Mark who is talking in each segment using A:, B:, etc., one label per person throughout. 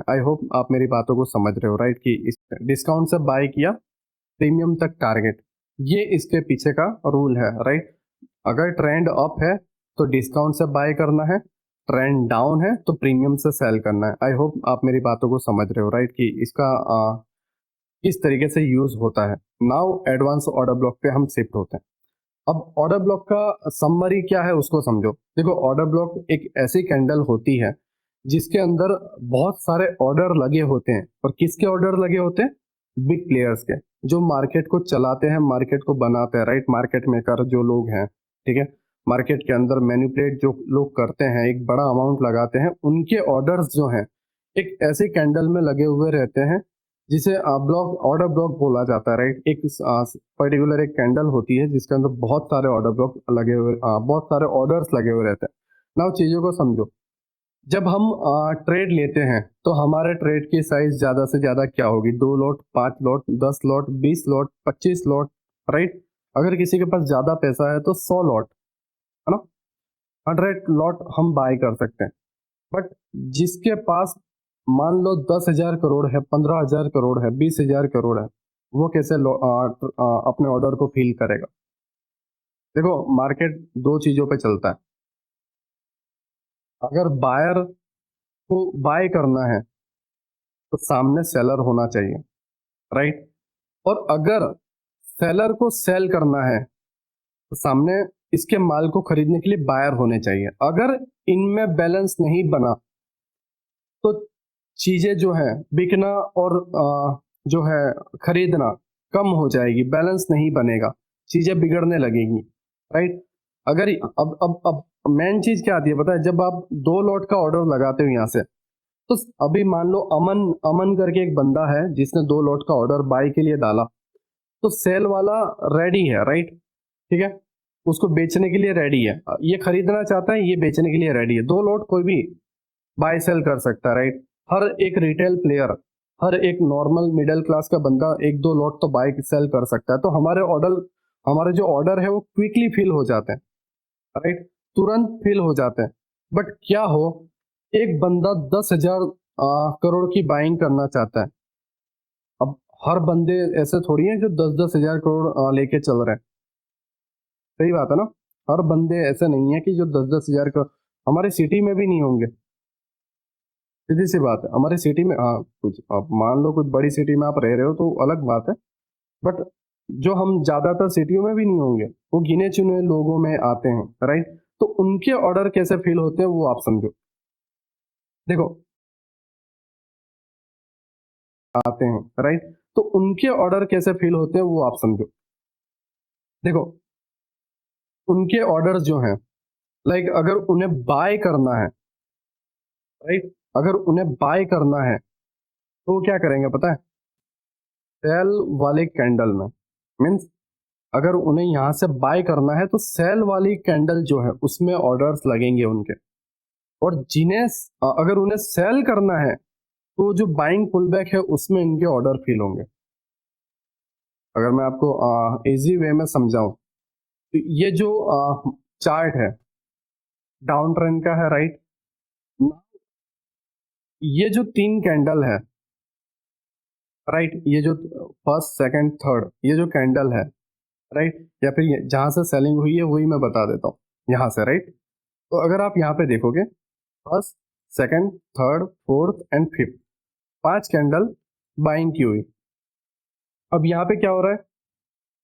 A: I hope आप मेरी बातों को समझ रहे हो, राइट? कि इस डिस्काउंट से बाय किया, प्रीमियम तक टारगेट, ये इसके पीछे का रूल है, राइट? अगर ट्रेंड अप है तो डिस्काउंट से बाय करना है, ट्रेंड डाउन है तो प्रीमियम से सेल करना है। आई होप आप मेरी बातों को समझ रहे हो, राइट? कि इसका किस तरीके से यूज होता है। नाउ एडवांस ऑर्डर ब्लॉक पे हम शिफ्ट होते हैं। अब ऑर्डर ब्लॉक का समरी क्या है उसको समझो। देखो, ऑर्डर ब्लॉक एक ऐसी कैंडल होती है जिसके अंदर बहुत सारे ऑर्डर लगे होते हैं। और किसके ऑर्डर लगे होते हैं? बिग प्लेयर्स के, जो मार्केट को चलाते हैं, मार्केट को बनाते हैं, राइट? मार्केट मेकर जो लोग हैं, ठीक है, मार्केट के अंदर मैनिपुलेट जो लोग करते हैं, एक बड़ा अमाउंट लगाते हैं, उनके ऑर्डर्स जो हैं एक ऐसी कैंडल में लगे हुए रहते हैं जिसे ब्लॉक ऑर्डर ब्लॉक बोला जाता है, राइट? एक पर्टिकुलर एक कैंडल होती है जिसके अंदर बहुत सारे ऑर्डर ब्लॉक लगे हुए, बहुत सारे ऑर्डर्स लगे हुए रहते हैं। नाउ चीजों को समझो। जब हम ट्रेड लेते हैं तो हमारे ट्रेड की साइज ज्यादा से ज्यादा क्या होगी? 2 lot, 5 lot, 10 lot, 20 lot, 25 lot, right? अगर किसी के पास ज्यादा पैसा है तो 100 लॉट, है ना, 100 लॉट हम बाय कर सकते हैं। बट जिसके पास मान लो 10,000 करोड़ है, 15,000 करोड़ है, 20,000 करोड़ है, वो कैसे अपने ऑर्डर को फील करेगा? देखो, मार्केट दो चीजों पे चलता है। अगर बायर को बाय करना है तो सामने सेलर होना चाहिए, राइट? और अगर सेलर को सेल करना है तो सामने इसके माल को खरीदने के लिए बायर होने चाहिए। अगर इनमें बैलेंस नहीं बना तो चीजें जो है बिकना और जो है खरीदना कम हो जाएगी, बैलेंस नहीं बनेगा, चीजें बिगड़ने लगेगी, राइट? अगर अब मेन चीज क्या आती है पता है? जब आप 2 लॉट का ऑर्डर लगाते हो यहाँ से, तो अभी मान लो अमन अमन करके एक बंदा है जिसने 2 लॉट का ऑर्डर बाय के लिए डाला, तो सेल वाला रेडी है, राइट? ठीक है, उसको बेचने के लिए रेडी है, ये खरीदना चाहता है, ये बेचने के लिए रेडी है। 2 लॉट कोई भी बाय सेल कर सकता है, राइट? हर एक रिटेल प्लेयर, हर एक नॉर्मल मिडिल क्लास का बंदा 1-2 लॉट तो बाय सेल कर सकता है। तो हमारे जो ऑर्डर है वो क्विकली फिल हो जाते हैं, राइट? तुरंत फिल हो जाते हैं। बट क्या हो, एक बंदा 10,000 करोड़ की बाइंग करना चाहता है। अब हर बंदे ऐसे थोड़ी हैं जो 10-10 हजार करोड़ लेके चल रहे हैं। सही बात है ना? हर बंदे ऐसे नहीं है कि जो 10-10 हजार करोड़, हमारे सिटी में भी नहीं होंगे। सीधी सी बात है, हमारी सिटी में, हाँ, कुछ आप मान लो कुछ बड़ी सिटी में आप रह रहे हो तो अलग बात है। बट जो हम ज्यादातर सिटियों में भी नहीं होंगे, वो गिने चुने लोगों में आते हैं, राइट? तो उनके ऑर्डर कैसे फील होते हैं वो आप समझो। देखो, आते हैं, राइट? तो उनके ऑर्डर कैसे फील होते हैं वो आप समझो। देखो, उनके ऑर्डर जो हैं, लाइक अगर उन्हें बाय करना है, राइट, अगर उन्हें बाय करना है तो वो क्या करेंगे पता है? सेल वाले कैंडल में, मीन्स अगर उन्हें यहाँ से बाय करना है तो सेल वाली कैंडल जो है उसमें ऑर्डर्स लगेंगे उनके। और अगर उन्हें सेल करना है तो जो बाइंग पुलबैक है उसमें इनके ऑर्डर फिल होंगे। अगर मैं आपको इजी वे में समझाऊं तो ये जो चार्ट है डाउन ट्रेंड का है, राइट? ये जो 3 कैंडल है, राइट, ये जो फर्स्ट सेकंड थर्ड ये जो कैंडल है, राइट, या फिर जहां से सेलिंग हुई है वही मैं बता देता हूँ यहाँ से, राइट? तो अगर आप यहाँ पे देखोगे, first, second, third, fourth and fifth, 5 candle buying की हुई। अब यहाँ पे क्या हो रहा है?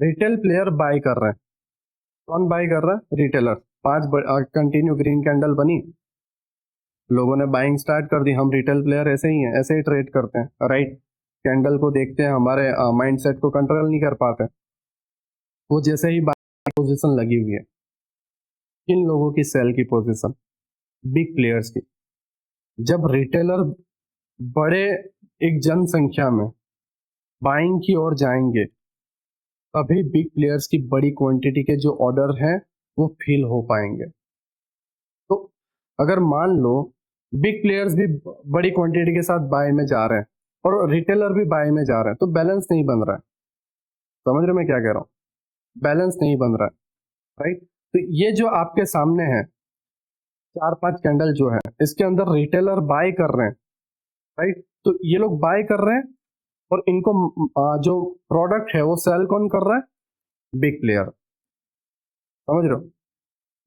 A: रिटेल प्लेयर बाय कर रहे हैं। कौन बाय कर रहा है? रिटेलर। 5 कंटिन्यू ग्रीन कैंडल बनी, लोगों ने बाइंग स्टार्ट कर दी। हम रिटेल प्लेयर ऐसे ही हैं, ऐसे ही ट्रेड करते हैं, राइट? कैंडल को देखते हैं, हमारे माइंडसेट को कंट्रोल नहीं कर पाते। वो जैसे ही बाइंग पोजीशन लगी हुई है, किन लोगों की सेल की पोजीशन? बिग प्लेयर्स की। जब रिटेलर बड़े एक जनसंख्या में बाइंग की ओर जाएंगे तभी बिग प्लेयर्स की बड़ी क्वांटिटी के जो ऑर्डर हैं वो फिल हो पाएंगे। तो अगर मान लो बिग प्लेयर्स भी बड़ी क्वांटिटी के साथ बाय में जा रहे हैं और रिटेलर भी बाय में जा रहे हैं तो बैलेंस नहीं बन रहा है। समझ रहे हो मैं क्या कह रहा हूँ? बैलेंस नहीं बन रहा है, राइट? तो ये जो आपके सामने है 4-5 कैंडल जो है, इसके अंदर रिटेलर बाय कर रहे हैं राइट। तो ये लोग बाय कर रहे हैं और इनको जो प्रोडक्ट है वो सेल कौन कर रहा है? Big player. समझ रहे हो?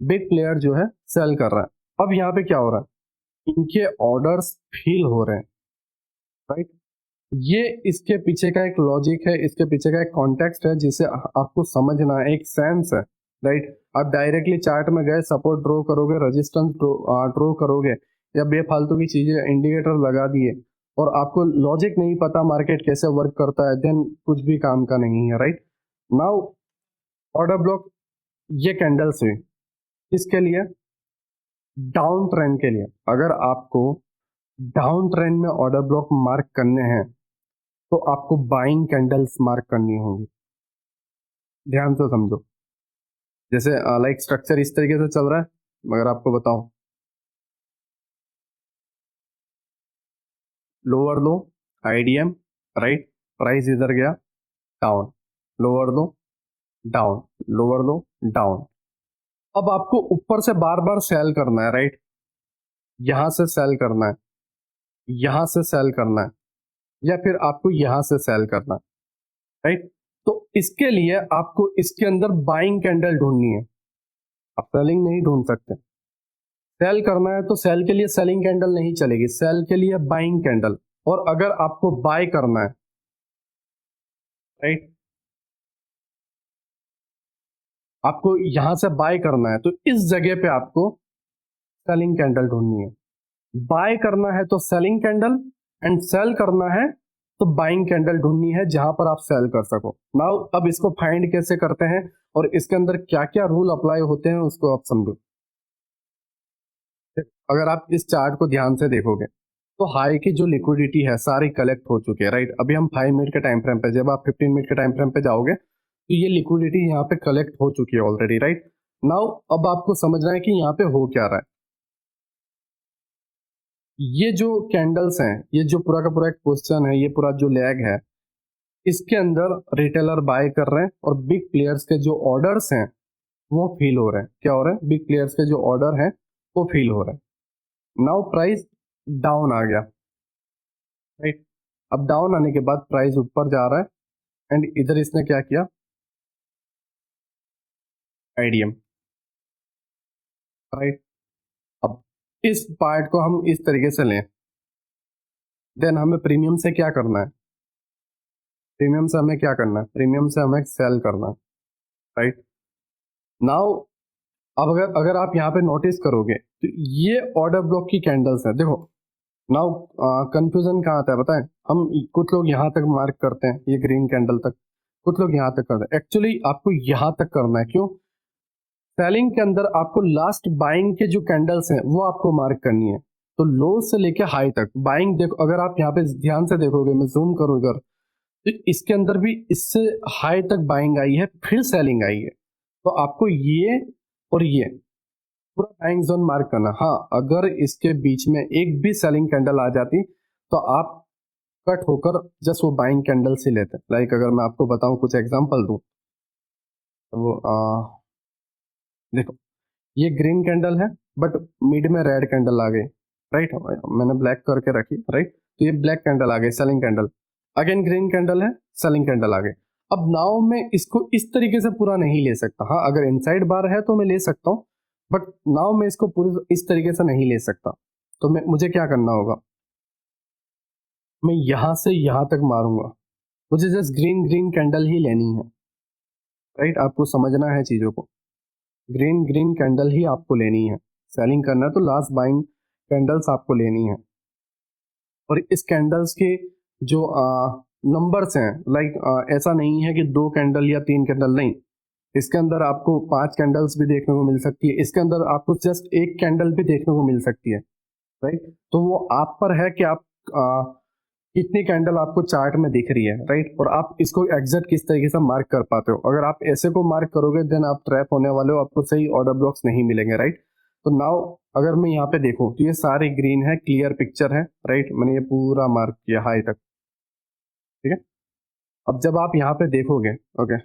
A: बिग प्लेयर जो है सेल कर रहा है। अब यहाँ पे क्या हो रहा है, इनके ऑर्डर्स फिल हो रहे हैं, राइट। ये इसके पीछे का एक लॉजिक है, इसके पीछे का एक कॉन्टेक्स्ट है जिसे आपको समझना है, एक सेंस है, राइट। आप डायरेक्टली चार्ट में गए, सपोर्ट ड्रॉ करोगे, रेजिस्टेंस ड्रॉ करोगे, या बेफालतू की चीजें इंडिकेटर लगा दिए और आपको लॉजिक नहीं पता मार्केट कैसे वर्क करता है, देन कुछ भी काम का नहीं है, राइट। नाउ ऑर्डर ब्लॉक, ये कैंडल्स हुई किसके लिए? डाउन ट्रेंड के लिए। अगर आपको डाउन ट्रेंड में ऑर्डर ब्लॉक मार्क करने हैं तो आपको बाइंग कैंडल्स मार्क करनी होगी। ध्यान से समझो। जैसे लाइक स्ट्रक्चर इस तरीके से चल रहा है, मगर आपको बताऊं, लोअर लो, आईडीएम, राइट, प्राइस इधर गया डाउन, लोअर लो डाउन, लोअर लो डाउन। अब आपको ऊपर से बार बार सेल करना है, राइट। यहां से सेल करना है, यहां से सेल करना है, या फिर आपको यहां से सेल करना है, राइट। तो इसके लिए आपको इसके अंदर बाइंग कैंडल ढूंढनी है। आप सेलिंग नहीं ढूंढ सकते। सेल करना है तो सेल के लिए सेलिंग कैंडल नहीं चलेगी, सेल के लिए बाइंग कैंडल। और अगर आपको बाय करना है, राइट, आपको यहां से बाय करना है तो इस जगह पे आपको सेलिंग कैंडल ढूंढनी है। बाय करना है तो सेलिंग कैंडल, एंड सेल करना है तो बाइंग कैंडल ढूंढनी है जहां पर आप सेल कर सको। नाउ अब इसको फाइंड कैसे करते हैं और इसके अंदर क्या क्या रूल अप्लाई होते हैं उसको आप समझो। अगर आप इस चार्ट को ध्यान से देखोगे तो हाई की जो लिक्विडिटी है सारी कलेक्ट हो चुकी है, राइट। अभी हम 5 मिनट के टाइम फ्रेम पे, जब आप 15 मिनट के टाइम फ्रेम पे जाओगे तो ये लिक्विडिटी यहाँ पे कलेक्ट हो चुकी है ऑलरेडी, राइट। नाउ अब आपको समझना है कि यहाँ पे हो क्या रहा है। ये जो कैंडल्स हैं, ये जो पूरा का पूरा एक क्वेश्चन है, ये पूरा जो लैग है, इसके अंदर रिटेलर बाय कर रहे हैं और बिग प्लेयर्स के जो ऑर्डर्स हैं वो फील हो रहे हैं। क्या हो रहा है? बिग प्लेयर्स के जो ऑर्डर हैं वो फील हो रहे हैं। नाउ प्राइस डाउन आ गया, राइट। अब डाउन आने के बाद प्राइस ऊपर जा रहा है एंड इधर इसने क्या किया? IDM, right. अब इस पार्ट को हम इस तरीके से लें, देन हमें प्रीमियम से क्या करना है? प्रीमियम से हमें क्या करना है? प्रीमियम से हमें सेल करना है, राइट। नाउ अब अगर अगर आप यहाँ पे नोटिस करोगे तो ये ऑर्डर ब्लॉक की कैंडल्स है, देखो। नाउ कंफ्यूजन कहाँ आता है पता है? हम कुछ लोग यहाँ तक मार्क करते हैं, ये ग्रीन कैंडल तक, कुछ लोग यहाँ तक करते हैं। एक्चुअली आपको यहाँ तक करना है, क्यों? सेलिंग के अंदर आपको लास्ट बाइंग के जो कैंडल्स हैं वो आपको मार्क करनी है। तो लो से लेके हाई तक बाइंग देखो, अगर आप यहाँ पे ध्यान से देखोगे, मैं जूम करूँ इधर, तो इसके अंदर भी इससे हाई तक बाइंग आई है, फिर सेलिंग आई है। तो आपको ये और ये पूरा बाइंग जोन मार्क करना। हाँ, अगर इसके बीच में एक भी सेलिंग कैंडल आ जाती तो आप कट होकर जस्ट वो बाइंग कैंडल से लेते। लाइक अगर मैं आपको बताऊं, कुछ एग्जांपल दूं, तो वो देखो, ये ग्रीन कैंडल है बट मिड में रेड कैंडल आ गई, राइट। मैंने ब्लैक करके रखी, राइट। तो ये ब्लैक कैंडल आ गई, selling candle. Again green candle है, सेलिंग कैंडल आ गई। अब नाउ मैं इसको इस तरीके से पूरा नहीं ले सकता। हाँ, अगर इनसाइड बार है तो मैं ले सकता हूँ, बट नाउ मैं इसको पूरी इस तरीके से नहीं ले सकता। तो मैं मुझे क्या करना होगा? मैं यहां से यहां तक मारूंगा, मुझे जस्ट ग्रीन ग्रीन कैंडल ही लेनी है, राइट। आपको समझना है चीजों को, ग्रीन ग्रीन कैंडल ही आपको लेनी है। सेलिंग करना है तो लास्ट बाइंग कैंडल्स आपको लेनी है। और इस कैंडल्स के जो नंबर्स हैं, लाइक ऐसा नहीं है कि 2 कैंडल या 3 कैंडल, नहीं। इसके अंदर आपको 5 कैंडल्स भी देखने को मिल सकती है, इसके अंदर आपको जस्ट एक कैंडल भी देखने को मिल सकती है, राइट। तो वो आप पर है कि आप कितनी कैंडल आपको चार्ट में दिख रही है, राइट। और आप इसको एग्जैक्ट किस तरीके से मार्क कर पाते हो। अगर आप ऐसे को मार्क करोगे देन आप ट्रैप होने वाले हो, आपको सही ऑर्डर ब्लॉक्स नहीं मिलेंगे, राइट। तो नाउ अगर मैं यहाँ पे देखूं तो ये सारे ग्रीन है, क्लियर पिक्चर है, राइट। मैंने ये पूरा मार्क किया हाई तक, ठीक है। अब जब आप यहाँ पे देखोगे, ओके,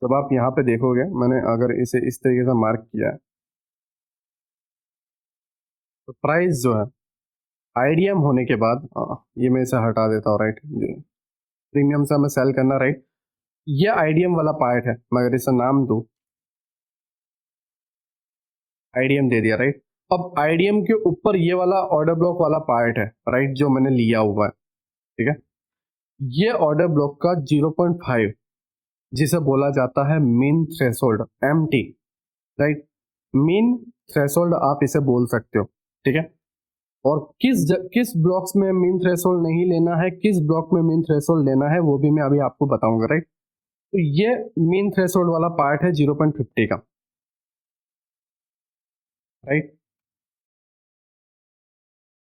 A: जब आप यहाँ पे देखोगे, मैंने अगर इसे इस तरीके से मार्क किया है, तो प्राइस जो है आईडीएम होने के बाद ये मैं इसे हटा देता हूँ, राइट। प्रीमियम से हमें सेल करना, राइट। ये आईडीएम वाला पार्ट है, मैं अगर इसे नाम दूं, आईडीएम दे दिया, राइट। अब आईडीएम के ऊपर ये वाला ऑर्डर ब्लॉक वाला पार्ट है, राइट, जो मैंने लिया हुआ है, ठीक है। ये ऑर्डर ब्लॉक का 0.5, जिसे बोला जाता है mean threshold, MT, right. Mean threshold आप इसे बोल सकते हो, ठीक है। और किस ब्लॉक्स में मीन थ्रेशोल्ड नहीं लेना है, किस ब्लॉक में मीन थ्रेशोल्ड लेना है, वो भी मैं अभी आपको बताऊंगा, राइट। तो ये मीन थ्रेशोल्ड वाला पार्ट है 0.50 का, राइट।